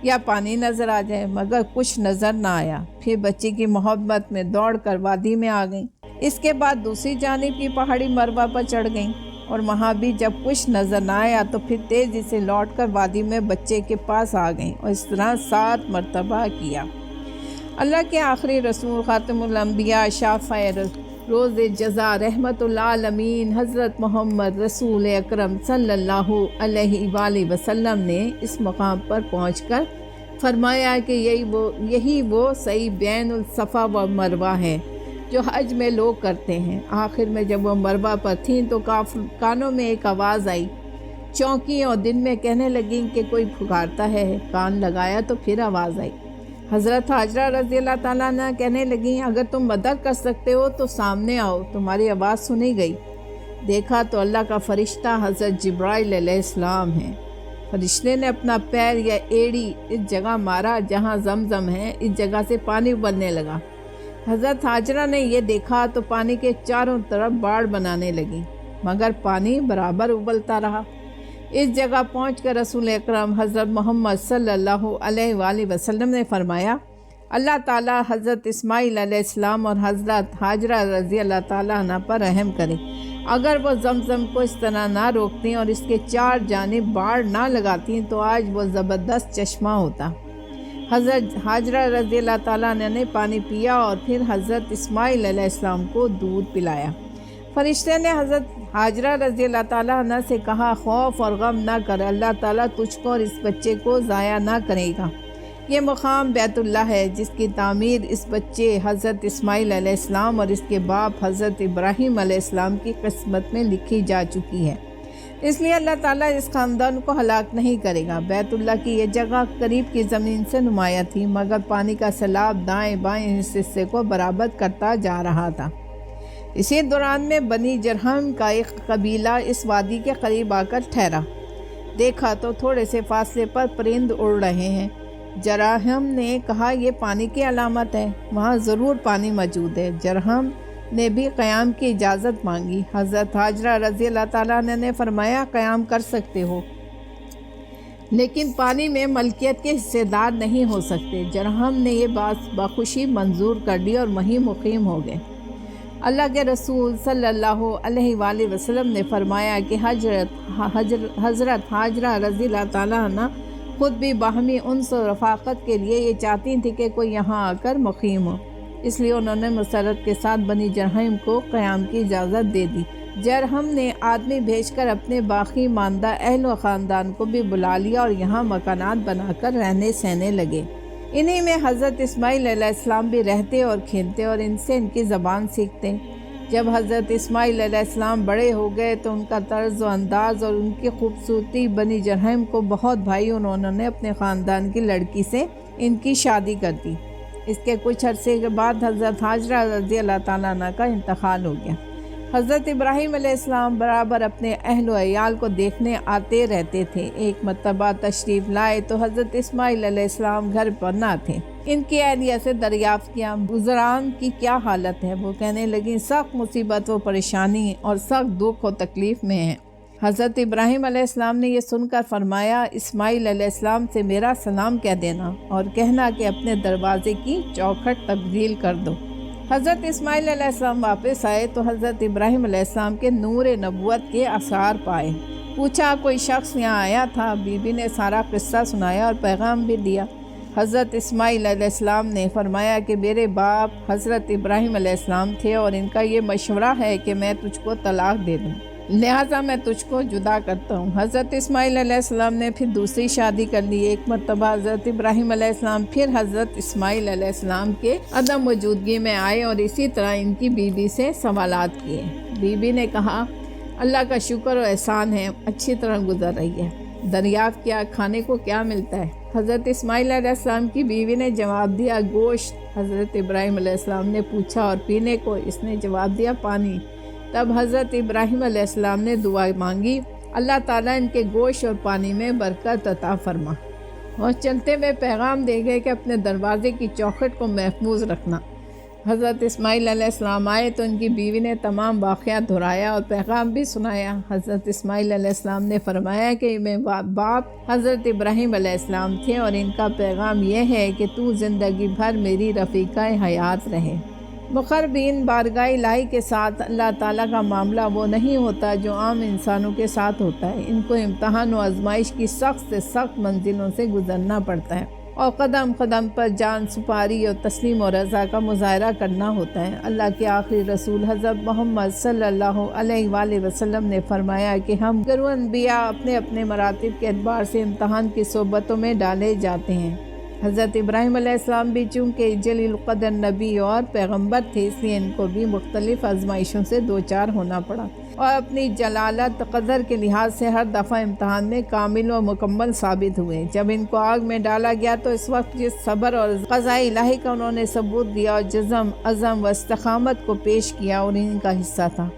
یا پانی نظر آ جائے، مگر کچھ نظر نہ آیا۔ پھر بچی کی محبت میں دوڑ کر وادی میں آ گئیں۔ اس کے بعد دوسری جانب کی پہاڑی مروہ پر چڑھ گئیں، اور وہاں بھی جب کچھ نظر نہ آیا تو پھر تیزی سے لوٹ کر وادی میں بچے کے پاس آ گئیں، اور اس طرح 7 مرتبہ کیا۔ اللہ کے آخری رسول خاتم الانبیاء شافع روز جزا رحمت العالمین حضرت محمد رسول اکرم صلی اللہ علیہ وآلہ وسلم نے اس مقام پر پہنچ کر فرمایا کہ یہی وہ صحیح بین الصفا و مروہ ہے جو حج میں لوگ کرتے ہیں۔ آخر میں جب وہ مروہ پر تھیں تو کانوں میں ایک آواز آئی، چونکی اور دن میں کہنے لگیں کہ کوئی پکارتا ہے۔ کان لگایا تو پھر آواز آئی۔ حضرت حاجرہ رضی اللہ تعالیٰ عنہ کہنے لگیں، اگر تم مدد کر سکتے ہو تو سامنے آؤ، تمہاری آواز سنی گئی۔ دیکھا تو اللہ کا فرشتہ حضرت جبرائیل علیہ السلام ہے۔ فرشتے نے اپنا پیر یا ایڑی اس جگہ مارا جہاں زمزم ہے، اس جگہ سے پانی ابلنے لگا۔ حضرت حاجرہ نے یہ دیکھا تو پانی کے چاروں طرف باڑ بنانے لگی، مگر پانی برابر ابلتا رہا۔ اس جگہ پہنچ کر رسول اکرم حضرت محمد صلی اللہ علیہ وآلہ وسلم نے فرمایا، اللہ تعالیٰ حضرت اسماعیل علیہ السلام اور حضرت حاجرہ رضی اللہ تعالیٰ عنہ پر رحم کرے۔ اگر وہ زمزم کو اس طرح نہ روکتیں اور اس کے چار جانب باڑ نہ لگاتیں تو آج وہ زبردست چشمہ ہوتا۔ حضرت حاجرہ رضی اللہ تعالیٰ عنہ نے پانی پیا اور پھر حضرت اسماعیل علیہ السلام کو دودھ پلایا۔ فرشتے نے حضرت حاجرہ رضی اللہ تعالیٰ عنہ سے کہا، خوف اور غم نہ کر، اللہ تعالیٰ تجھ کو اور اس بچے کو ضائع نہ کرے گا۔ یہ مقام بیت اللہ ہے جس کی تعمیر اس بچے حضرت اسماعیل علیہ السلام اور اس کے باپ حضرت ابراہیم علیہ السلام کی قسمت میں لکھی جا چکی ہے، اس لیے اللہ تعالیٰ اس خاندان کو ہلاک نہیں کرے گا۔ بیت اللہ کی یہ جگہ قریب کی زمین سے نمایاں تھی، مگر پانی کا سیلاب دائیں بائیں اس حصے کو برابر کرتا جا رہا تھا۔ اسی دوران میں بنی جرہم کا ایک قبیلہ اس وادی کے قریب آ کر ٹھہرا۔ دیکھا تو تھوڑے سے فاصلے پر پرند اڑ رہے ہیں۔ جرہم نے کہا، یہ پانی کی علامت ہے، وہاں ضرور پانی موجود ہے۔ جرہم نے بھی قیام کی اجازت مانگی۔ حضرت حاجرہ رضی اللہ تعالیٰ عنہ نے فرمایا، قیام کر سکتے ہو لیکن پانی میں ملکیت کے حصے دار نہیں ہو سکتے۔ جرہم نے یہ بات بخوشی منظور کر لی اور وہیں مقیم ہو گئے۔ اللہ کے رسول صلی اللہ علیہ وآلہ وسلم نے فرمایا کہ حضرت حاجرہ رضی اللہ تعالیٰ عنہ خود بھی باہمی انس و رفاقت کے لیے یہ چاہتی تھی کہ کوئی یہاں آ کر مقیم ہو، اس لیے انہوں نے مسرت کے ساتھ بنی جرہم کو قیام کی اجازت دے دی۔ جرہم نے آدمی بھیج کر اپنے باقی ماندہ اہل و خاندان کو بھی بلا لیا اور یہاں مکانات بنا کر رہنے سہنے لگے۔ انہی میں حضرت اسماعیل علیہ السلام بھی رہتے اور کھیلتے اور ان سے ان کی زبان سیکھتے۔ جب حضرت اسماعیل علیہ السلام بڑے ہو گئے تو ان کا طرز و انداز اور ان کی خوبصورتی بنی جرہم کو بہت بھائی، انہوں نے اپنے خاندان کی لڑکی سے ان کی شادی کر دی۔ اس کے کچھ عرصے کے بعد حضرت حاجرہ رضی اللہ تعالیٰ عنہ کا انتقال ہو گیا۔ حضرت ابراہیم علیہ السلام برابر اپنے اہل و عیال کو دیکھنے آتے رہتے تھے۔ ایک مرتبہ تشریف لائے تو حضرت اسماعیل علیہ السلام گھر پر نہ تھے۔ ان کی اہلیہ سے دریافت کیا، بزرگان کی کیا حالت ہے؟ وہ کہنے لگیں، سخت مصیبت و پریشانی اور سخت دکھ و تکلیف میں ہیں۔ حضرت ابراہیم علیہ السلام نے یہ سن کر فرمایا، اسماعیل علیہ السلام سے میرا سلام کہہ دینا اور کہنا کہ اپنے دروازے کی چوکھٹ تبدیل کر دو۔ حضرت اسماعیل علیہ السلام واپس آئے تو حضرت ابراہیم علیہ السلام کے نور نبوت کے آثار پائے۔ پوچھا، کوئی شخص یہاں آیا تھا؟ بی بی نے سارا قصہ سنایا اور پیغام بھی دیا۔ حضرت اسماعیل علیہ السلام نے فرمایا کہ میرے باپ حضرت ابراہیم علیہ السلام تھے اور ان کا یہ مشورہ ہے کہ میں تجھ کو طلاق دے دوں، لہٰذا میں تجھ کو جدا کرتا ہوں۔ حضرت اسماعیل علیہ السلام نے پھر دوسری شادی کر لی۔ ایک مرتبہ حضرت ابراہیم علیہ السلام پھر حضرت اسماعیل علیہ السلام کے عدم موجودگی میں آئے اور اسی طرح ان کی بیوی سے سوالات کیے۔ بیوی نے کہا، اللہ کا شکر و احسان ہے، اچھی طرح گزر رہی ہے۔ دریافت کیا، کھانے کو کیا ملتا ہے؟ حضرت اسماعیل علیہ السلام کی بیوی نے جواب دیا، گوشت۔ حضرت ابراہیم علیہ السلام نے پوچھا، اور پینے کو؟ اس نے جواب دیا، پانی۔ تب حضرت ابراہیم علیہ السلام نے دعا مانگی، اللہ تعالیٰ ان کے گوشت اور پانی میں برکت عطا فرما، اور چلتے ہوئے پیغام دے گئے کہ اپنے دروازے کی چوکھٹ کو محفوظ رکھنا۔ حضرت اسماعیل علیہ السلام آئے تو ان کی بیوی نے تمام واقعات دہرایا اور پیغام بھی سنایا۔ حضرت اسماعیل علیہ السلام نے فرمایا کہ میں باپ حضرت ابراہیم علیہ السلام تھے اور ان کا پیغام یہ ہے کہ تو زندگی بھر میری رفیقہ حیات رہے۔ مقربین بارگاہ الہی کے ساتھ اللہ تعالیٰ کا معاملہ وہ نہیں ہوتا جو عام انسانوں کے ساتھ ہوتا ہے۔ ان کو امتحان و آزمائش کی سخت سے سخت منزلوں سے گزرنا پڑتا ہے۔ اور قدم قدم پر جان سپاری اور تسلیم و رضا کا مظاہرہ کرنا ہوتا ہے۔ اللہ کے آخری رسول حضرت محمد صلی اللہ علیہ وآلہ وسلم نے فرمایا کہ ہم گروہ انبیاء اپنے اپنے مراتب کے اعتبار سے امتحان کی صحبتوں میں ڈالے جاتے ہیں۔ حضرت ابراہیم علیہ السلام بھی چونکہ جلیل القدر نبی اور پیغمبر تھے، اس لیے ان کو بھی مختلف آزمائشوں سے دوچار ہونا پڑا اور اپنی جلالت قدر کے لحاظ سے ہر دفعہ امتحان میں کامل و مکمل ثابت ہوئے۔ جب ان کو آگ میں ڈالا گیا تو اس وقت جس صبر اور قضاء الہی کا انہوں نے ثبوت دیا اور جزم، عزم و استقامت کو پیش کیا اور ان کا حصہ تھا۔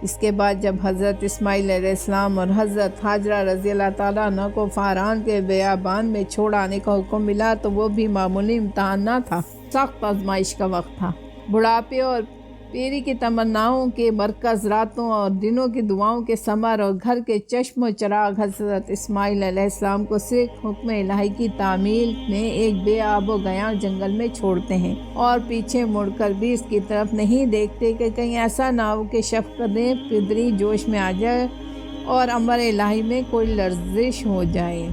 اس کے بعد جب حضرت اسماعیل علیہ السلام اور حضرت ہاجرہ رضی اللہ تعالیٰ عنہ کو فاران کے بیابان میں چھوڑ آنے کا حکم ملا تو وہ بھی معمولی امتحان نہ تھا، سخت آزمائش کا وقت تھا۔ بڑھاپے اور پیری کی تمناؤں کے مرکز، راتوں اور دنوں کی دعاؤں کے ثمر اور گھر کے چشم و چراغ حضرت اسماعیل علیہ السلام کو صرف حکم الہی کی تعمیل میں ایک بے آب و گیاں جنگل میں چھوڑتے ہیں اور پیچھے مڑ کر بھی اس کی طرف نہیں دیکھتے کہ کہیں ایسا نہ ہو کہ شفقتیں پدری جوش میں آ جائے اور امر الہی میں کوئی لرزش ہو جائے۔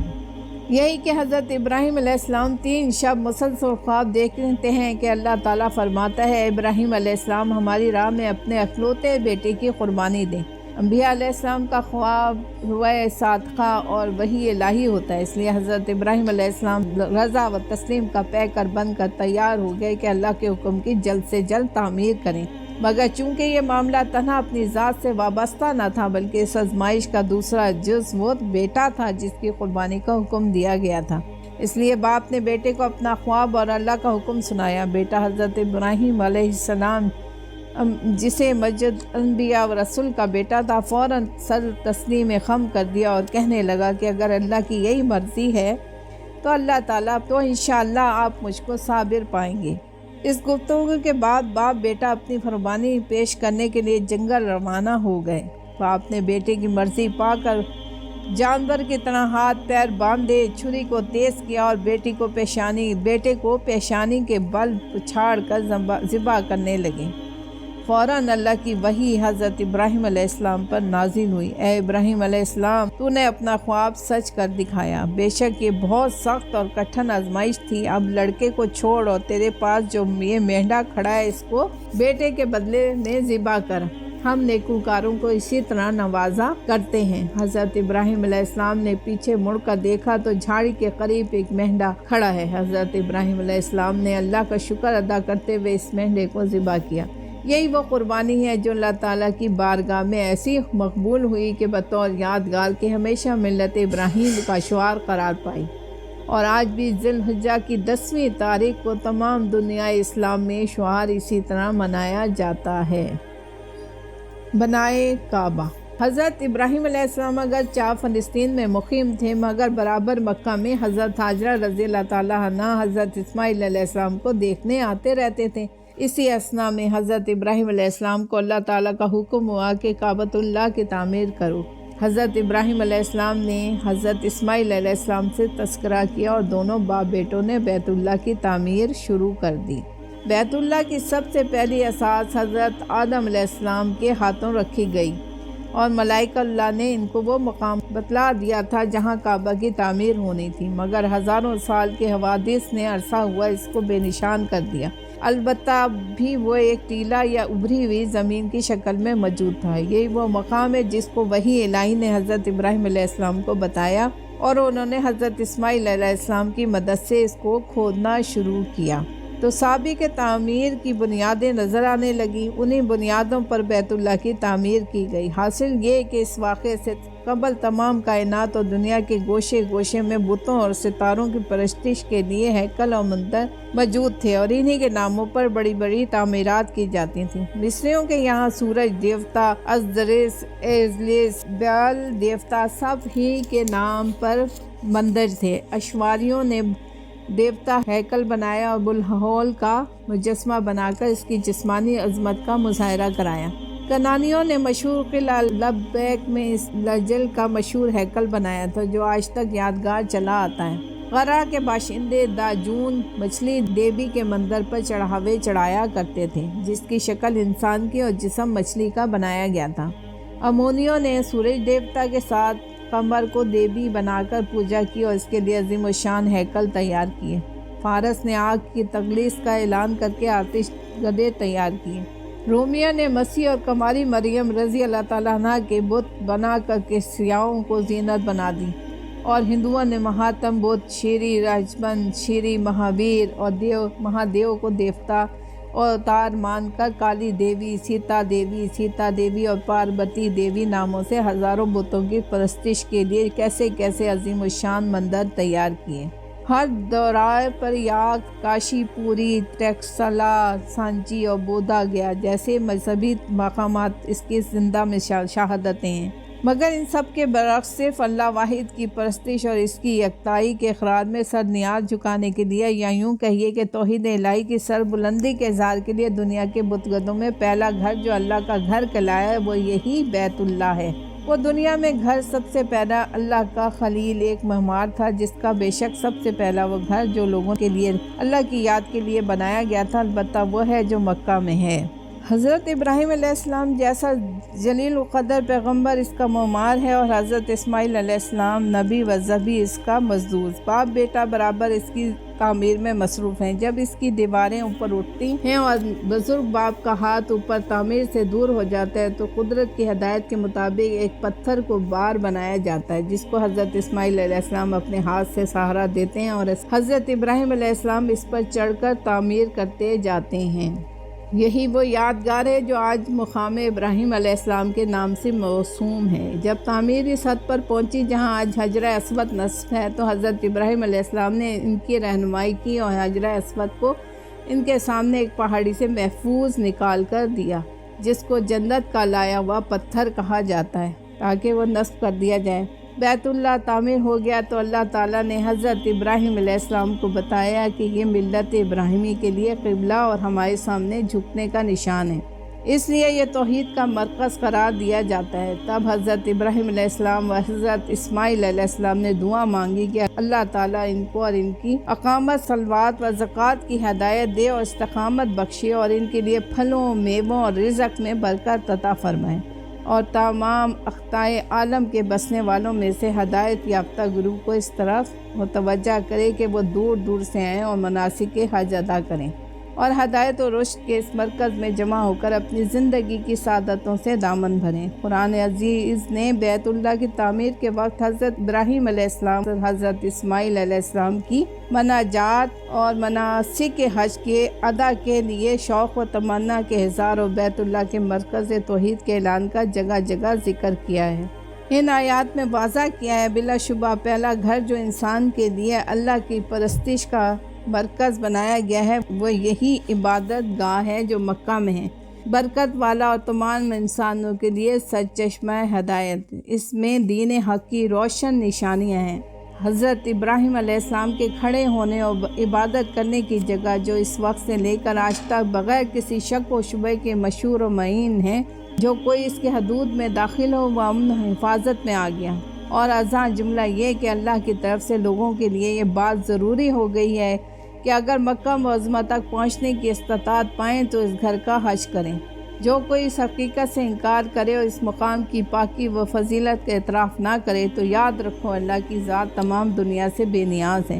یہی کہ حضرت ابراہیم علیہ السلام 3 شب مسلسل خواب دیکھتے ہیں کہ اللہ تعالیٰ فرماتا ہے، ابراہیم علیہ السلام ہماری راہ میں اپنے اکلوتے بیٹے کی قربانی دیں۔ انبیاء علیہ السلام کا خواب روئے صادقہ اور وحی الہی ہوتا ہے، اس لیے حضرت ابراہیم علیہ السلام رضا و تسلیم کا پیکر بن کر تیار ہو گئے کہ اللہ کے حکم کی جلد سے جلد تعمیر کریں۔ مگر چونکہ یہ معاملہ تنہا اپنی ذات سے وابستہ نہ تھا بلکہ اس آزمائش کا دوسرا جز وہ بیٹا تھا جس کی قربانی کا حکم دیا گیا تھا، اس لیے باپ نے بیٹے کو اپنا خواب اور اللہ کا حکم سنایا۔ بیٹا حضرت ابراہیم علیہ السلام جسے مجد انبیاء و رسول کا بیٹا تھا فوراً سر تسلیم خم کر دیا اور کہنے لگا کہ اگر اللہ کی یہی مرضی ہے تو اللہ تعالیٰ تو انشاءاللہ آپ مجھ کو صابر پائیں گے۔ اس گفتگو کے بعد باپ بیٹا اپنی قربانی پیش کرنے کے لیے جنگل روانہ ہو گئے۔ باپ نے بیٹے کی مرضی پا کر جانور کی طرح ہاتھ پیر باندھے، چھری کو تیز کیا اور بیٹے کو پیشانی کے بل چھاڑ کر ذبح کرنے لگے۔ فوراً اللہ کی وحی حضرت ابراہیم علیہ السلام پر نازل ہوئی، اے ابراہیم علیہ السلام، تو نے اپنا خواب سچ کر دکھایا۔ بے شک یہ بہت سخت اور کٹھن آزمائش تھی۔ اب لڑکے کو چھوڑ اور تیرے پاس جو یہ مہنڈا کھڑا ہے اس کو بیٹے کے بدلے میں ذبح کر۔ ہم نیکوکاروں کو اسی طرح نوازا کرتے ہیں۔ حضرت ابراہیم علیہ السلام نے پیچھے مڑ کر دیکھا تو جھاڑی کے قریب ایک مہنڈا کھڑا ہے۔ حضرت ابراہیم علیہ السلام نے اللہ کا شکر ادا کرتے ہوئے اس مہنڈے کو ذبح کیا۔ یہی وہ قربانی ہے جو اللہ تعالیٰ کی بارگاہ میں ایسی مقبول ہوئی کہ بطور یادگار کے ہمیشہ ملت ابراہیم کا شعار قرار پائی، اور آج بھی ذی الحجہ کی 10ویں تاریخ کو تمام دنیا اسلام میں شعار اسی طرح منایا جاتا ہے۔ بنائے کعبہ۔ حضرت ابراہیم علیہ السلام اگرچہ فلسطین میں مقیم تھے مگر برابر مکہ میں حضرت ہاجرہ رضی اللہ تعالیٰ عنہ حضرت اسماعیل علیہ السلام کو دیکھنے آتے رہتے تھے۔ اسی اثنا میں حضرت ابراہیم علیہ السلام کو اللہ تعالیٰ کا حکم ہوا کہ کعبۃ اللہ کی تعمیر کرو۔ حضرت ابراہیم علیہ السلام نے حضرت اسماعیل علیہ السلام سے تذکرہ کیا اور دونوں باپ بیٹوں نے بیت اللہ کی تعمیر شروع کر دی۔ بیت اللہ کی سب سے پہلی اساس حضرت آدم علیہ السلام کے ہاتھوں رکھی گئی اور ملائکہ اللہ نے ان کو وہ مقام بتلا دیا تھا جہاں کعبہ کی تعمیر ہونی تھی، مگر ہزاروں سال کے حوادث نے عرصہ ہوا اس کو بے نشان کر دیا۔ البتہ اب بھی وہ ایک ٹیلا یا ابھری ہوئی زمین کی شکل میں موجود تھا۔ یہی وہ مقام ہے جس کو وحی الہی نے حضرت ابراہیم علیہ السلام کو بتایا اور انہوں نے حضرت اسماعیل علیہ السلام کی مدد سے اس کو کھودنا شروع کیا تو سابق تعمیر کی بنیادیں نظر آنے لگیں۔ انہی بنیادوں پر بیت اللہ کی تعمیر کی گئی۔ حاصل یہ کہ اس واقعے سے قبل تمام کائنات اور دنیا کے گوشے گوشے میں بتوں اور ستاروں کی پرستش کے لیے ہیکل اور مندر موجود تھے اور انہی کے ناموں پر بڑی بڑی تعمیرات کی جاتی تھیں۔ مصریوں کے یہاں سورج دیوتا، ازدریس، ایزلیس، بیال دیوتا سب ہی کے نام پر مندر تھے۔ اشواریوں نے دیوتا ہیکل بنایا اور بلہول کا مجسمہ بنا کر اس کی جسمانی عظمت کا مظاہرہ کرایا۔ کنانیوں نے مشہور قلعہ لبیک میں اس لجل کا مشہور ہیکل بنایا تھا جو آج تک یادگار چلا آتا ہے۔ غرہ کے باشندے داجون مچھلی دیوی کے مندر پر چڑھاوے چڑھایا کرتے تھے جس کی شکل انسان کی اور جسم مچھلی کا بنایا گیا تھا۔ امونیوں نے سورج دیوتا کے ساتھ قمر کو دیوی بنا کر پوجا کی اور اس کے لیے عظیم الشان ہیکل تیار کیے۔ فارس نے آگ کی تخلیص کا اعلان کر کے آتش گدے تیار کیے۔ رومیہ نے مسیح اور کماری مریم رضی اللہ تعالیٰ عنہ کے بت بنا کر کلیساؤں کو زینت بنا دی، اور ہندوؤں نے مہاتم بدھ، شری راجبن، شری مہاویر اور مہادیو کو دیوتا اور اوتار مان کر کالی دیوی، سیتا دیوی اور پاربتی دیوی ناموں سے ہزاروں بتوں کی پرستش کے لیے کیسے کیسے عظیم الشان مندر تیار کیے۔ ہر دورائے پر یاگ، کاشی پوری، ٹیکسلا، سانچی اور بودھا گیا جیسے مذہبی مقامات اس کی زندہ میں شہادتیں ہیں، مگر ان سب کے برعکس صرف اللہ واحد کی پرستش اور اس کی یکتائی کے اقرار میں سر نیاز جھکانے کے لیے، یا یوں کہیے کہ توحید الہی کی سر بلندی کے اظہار کے لیے دنیا کے بت گدوں میں پہلا گھر جو اللہ کا گھر کہلایا ہے وہ یہی بیت اللہ ہے۔ وہ دنیا میں گھر سب سے پہلا اللہ کا خلیل ایک معمار تھا، جس کا بے شک سب سے پہلا وہ گھر جو لوگوں کے لیے اللہ کی یاد کے لیے بنایا گیا تھا، البتہ وہ ہے جو مکہ میں ہے۔ حضرت ابراہیم علیہ السلام جیسا جلیل القدر پیغمبر اس کا معمار ہے، اور حضرت اسماعیل علیہ السلام نبی و ذبیح اس کا مزدور، باپ بیٹا برابر اس کی تعمیر میں مصروف ہیں۔ جب اس کی دیواریں اوپر اٹھتی ہیں اور بزرگ باپ کا ہاتھ اوپر تعمیر سے دور ہو جاتا ہے تو قدرت کی ہدایت کے مطابق ایک پتھر کو بار بنایا جاتا ہے، جس کو حضرت اسماعیل علیہ السلام اپنے ہاتھ سے سہارا دیتے ہیں، اور حضرت ابراہیم علیہ السلام اس پر چڑھ کر تعمیر کرتے جاتے ہیں۔ یہی وہ یادگار ہے جو آج مقام ابراہیم علیہ السلام کے نام سے موسوم ہے۔ جب تعمیر اس حد پر پہنچی جہاں آج حجرہ اسود نصب ہے تو حضرت ابراہیم علیہ السلام نے ان کی رہنمائی کی اور حجرہ اسود کو ان کے سامنے ایک پہاڑی سے محفوظ نکال کر دیا، جس کو جنت کا لایا ہوا پتھر کہا جاتا ہے، تاکہ وہ نصب کر دیا جائے۔ بیت اللہ تعمیر ہو گیا تو اللہ تعالیٰ نے حضرت ابراہیم علیہ السلام کو بتایا کہ یہ ملت ابراہیمی کے لیے قبلہ اور ہمارے سامنے جھکنے کا نشان ہے، اس لیے یہ توحید کا مرکز قرار دیا جاتا ہے۔ تب حضرت ابراہیم علیہ السلام و حضرت اسماعیل علیہ السلام نے دعا مانگی کہ اللہ تعالیٰ ان کو اور ان کی اقامت، صلوات و زکوٰۃ کی ہدایت دے اور استقامت بخشے، اور ان کے لیے پھلوں، میووں اور رزق میں برکت عطا فرمائے، اور تمام اقطاع عالم کے بسنے والوں میں سے ہدایت یافتہ گروہ کو اس طرف متوجہ کرے کہ وہ دور دور سے آئیں اور مناسک حج ادا کریں، اور ہدایت و رشد کے اس مرکز میں جمع ہو کر اپنی زندگی کی سعادتوں سے دامن بھریں۔ قرآن عزیز نے بیت اللہ کی تعمیر کے وقت حضرت ابراہیم علیہ السلام اور حضرت اسماعیل علیہ السلام کی مناجات اور مناسک حج کے ادا کے لیے شوق و تمنا کے اظہار اور بیت اللہ کے مرکز توحید کے اعلان کا جگہ جگہ ذکر کیا ہے۔ ان آیات میں واضح کیا ہے بلا شبہ پہلا گھر جو انسان کے لیے اللہ کی پرستش کا مرکز بنایا گیا ہے وہ یہی عبادت گاہ ہے جو مکہ میں ہے، برکت والا اور تمام انسانوں کے لیے سرچشمہ ہدایت۔ اس میں دین حق کی روشن نشانیاں ہیں۔ حضرت ابراہیم علیہ السلام کے کھڑے ہونے اور عبادت کرنے کی جگہ جو اس وقت سے لے کر آج تک بغیر کسی شک و شبہ کے مشہور و معین ہے، جو کوئی اس کے حدود میں داخل ہو وہ امن و حفاظت میں آ گیا، اور ازاں جملہ یہ کہ اللہ کی طرف سے لوگوں کے لیے یہ بات ضروری ہو گئی ہے کہ اگر مکہ معظمہ تک پہنچنے کی استطاعت پائیں تو اس گھر کا حج کریں۔ جو کوئی اس حقیقت سے انکار کرے اور اس مقام کی پاکی و فضیلت کا اعتراف نہ کرے تو یاد رکھو اللہ کی ذات تمام دنیا سے بے نیاز ہے،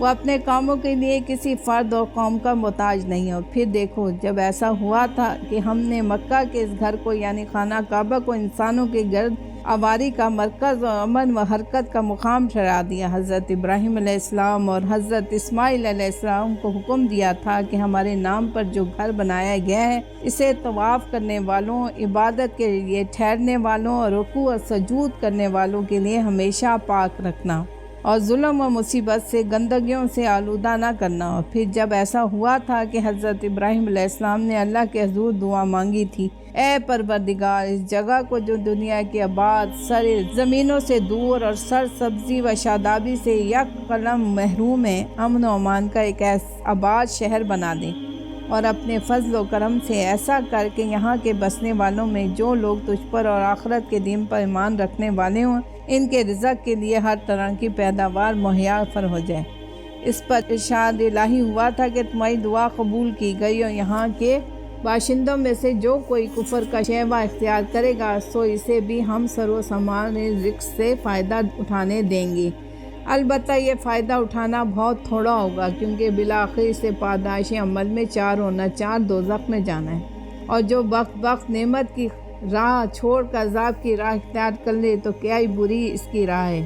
وہ اپنے کاموں کے لیے کسی فرد اور قوم کا محتاج نہیں ہے۔ پھر دیکھو جب ایسا ہوا تھا کہ ہم نے مکہ کے اس گھر کو یعنی خانہ کعبہ کو انسانوں کے گرد آباری کا مرکز اور امن و حرکت کا مقام ٹھہرا دیا، حضرت ابراہیم علیہ السلام اور حضرت اسماعیل علیہ السلام کو حکم دیا تھا کہ ہمارے نام پر جو گھر بنایا گیا ہے اسے طواف کرنے والوں، عبادت کے لیے ٹھہرنے والوں اور رکوع اور سجود کرنے والوں کے لیے ہمیشہ پاک رکھنا، اور ظلم و مصیبت سے، گندگیوں سے آلودہ نہ کرنا۔ اور پھر جب ایسا ہوا تھا کہ حضرت ابراہیم علیہ السلام نے اللہ کے حضور دعا مانگی تھی، اے پروردگار اس جگہ کو جو دنیا کے آباد سر زمینوں سے دور اور سر سبزی و شادابی سے یک قلم محروم ہے، امن و امان کا ایک آباد شہر بنا دے، اور اپنے فضل و کرم سے ایسا کر کہ یہاں کے بسنے والوں میں جو لوگ تجھ پر اور آخرت کے دین پر ایمان رکھنے والے ہوں ان کے رزق کے لیے ہر طرح کی پیداوار مہیا ہو جائے۔ اس پر ارشاد الہی ہوا تھا کہ تمہاری دعا قبول کی گئی اور یہاں کے باشندوں میں سے جو کوئی کفر کا شیوہ اختیار کرے گا سو اسے بھی ہم سر و سامان رزق سے فائدہ اٹھانے دیں گے، البتہ یہ فائدہ اٹھانا بہت تھوڑا ہوگا، کیونکہ بالآخر سے پاداش عمل میں 4 ہونا 4 دوزخ میں جانا ہے، اور جو وقت نعمت کی راہ چھوڑ کر عذاب کی راہ اختیار کر لے تو کیا ہی بری اس کی راہ ہے۔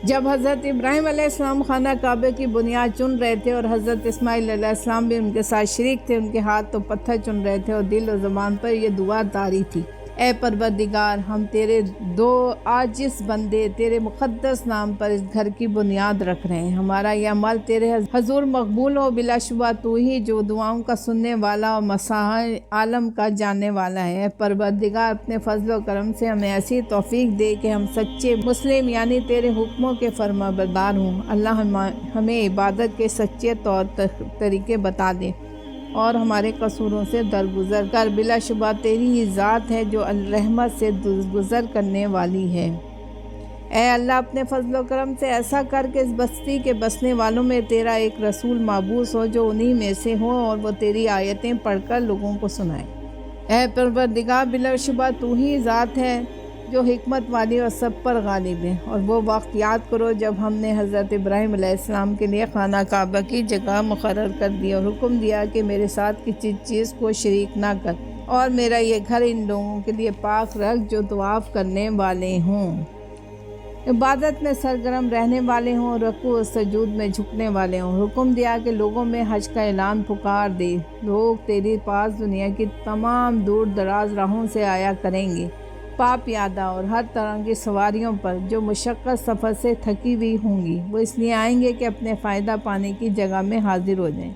جب حضرت ابراہیم علیہ السلام خانہ کعبہ کی بنیاد چن رہے تھے اور حضرت اسماعیل علیہ السلام بھی ان کے ساتھ شریک تھے، ان کے ہاتھ تو پتھر چن رہے تھے اور دل و زبان پر یہ دعا طاری تھی: اے پروردگار، ہم تیرے 2 عاجز بندے تیرے مقدس نام پر اس گھر کی بنیاد رکھ رہے ہیں، ہمارا یہ عمل تیرے حضور مقبول ہو، بلا شبہ تو ہی جو دعاؤں کا سننے والا اور مسائل عالم کا جاننے والا ہے۔ اے پروردگار، اپنے فضل و کرم سے ہمیں ایسی توفیق دے کہ ہم سچے مسلم یعنی تیرے حکموں کے فرما بردار ہوں۔ اللہ ہمیں عبادت کے سچے طور طریقے بتا دے اور ہمارے قصوروں سے درگزر کر، بلا شبہ تیری ہی ذات ہے جو الرحمت سے درگزر کرنے والی ہے۔ اے اللہ، اپنے فضل و کرم سے ایسا کر کے اس بستی کے بسنے والوں میں تیرا ایک رسول مابعوث ہو جو انہی میں سے ہو اور وہ تیری آیتیں پڑھ کر لوگوں کو سنائے۔ اے پروردگار، بلا شبہ تو ہی ذات ہے جو حکمت والی اور سب پر غالب ہے، اور وہ وقت یاد کرو جب ہم نے حضرت ابراہیم علیہ السلام کے لیے خانہ کعبہ کی جگہ مقرر کر دی اور حکم دیا کہ میرے ساتھ کسی چیز کو شریک نہ کر، اور میرا یہ گھر ان لوگوں کے لیے پاک رکھ جو طواف کرنے والے ہوں، عبادت میں سرگرم رہنے والے ہوں، رکوع و سجود میں جھکنے والے ہوں۔ حکم دیا کہ لوگوں میں حج کا اعلان پکار دے، لوگ تیری پاس دنیا کی تمام دور دراز راہوں سے آیا کریں گے، پا پیادہ اور ہر طرح کی سواریوں پر، جو مشقت سفر سے تھکی ہوئی ہوں گی۔ وہ اس لیے آئیں گے کہ اپنے فائدہ پانے کی جگہ میں حاضر ہو جائیں،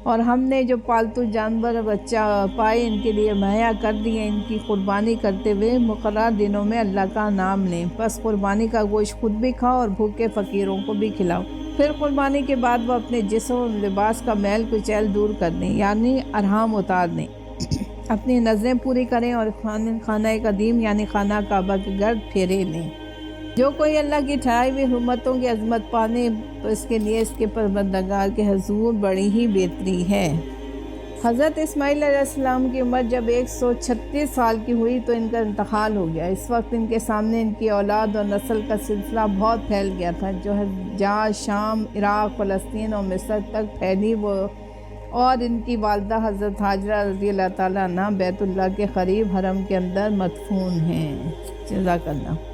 اور ہم نے جو پالتو جانور بچہ پائے ان کے لیے مہیا کر دیے، ان کی قربانی کرتے ہوئے مقررہ دنوں میں اللہ کا نام لیں، پس قربانی کا گوشت خود بھی کھاؤ اور بھوکے فقیروں کو بھی کھلاؤ۔ پھر قربانی کے بعد وہ اپنے جسم و لباس کا میل کچیل دور کر دیں، یعنی ارحام اتار دیں، اپنی نظریں پوری کریں اور خانہ قدیم یعنی خانہ کعبہ کے گرد پھیرے لیں۔ جو کوئی اللہ کی ٹھہرائی ہوئی حرمتوں کی عظمت پانے اس کے لیے اس کے پروردگار کے حضور بڑی ہی بہتری ہے۔ حضرت اسماعیل علیہ السلام کی عمر جب 136 سال کی ہوئی تو ان کا انتقال ہو گیا۔ اس وقت ان کے سامنے ان کی اولاد اور نسل کا سلسلہ بہت پھیل گیا تھا، جو حجاز، شام، عراق، فلسطین اور مصر تک پھیلی، اور ان کی والدہ حضرت ہاجرہ رضی اللہ تعالیٰ عنہ بیت اللہ کے قریب حرم کے اندر مدفون ہیں۔ جزاک اللہ۔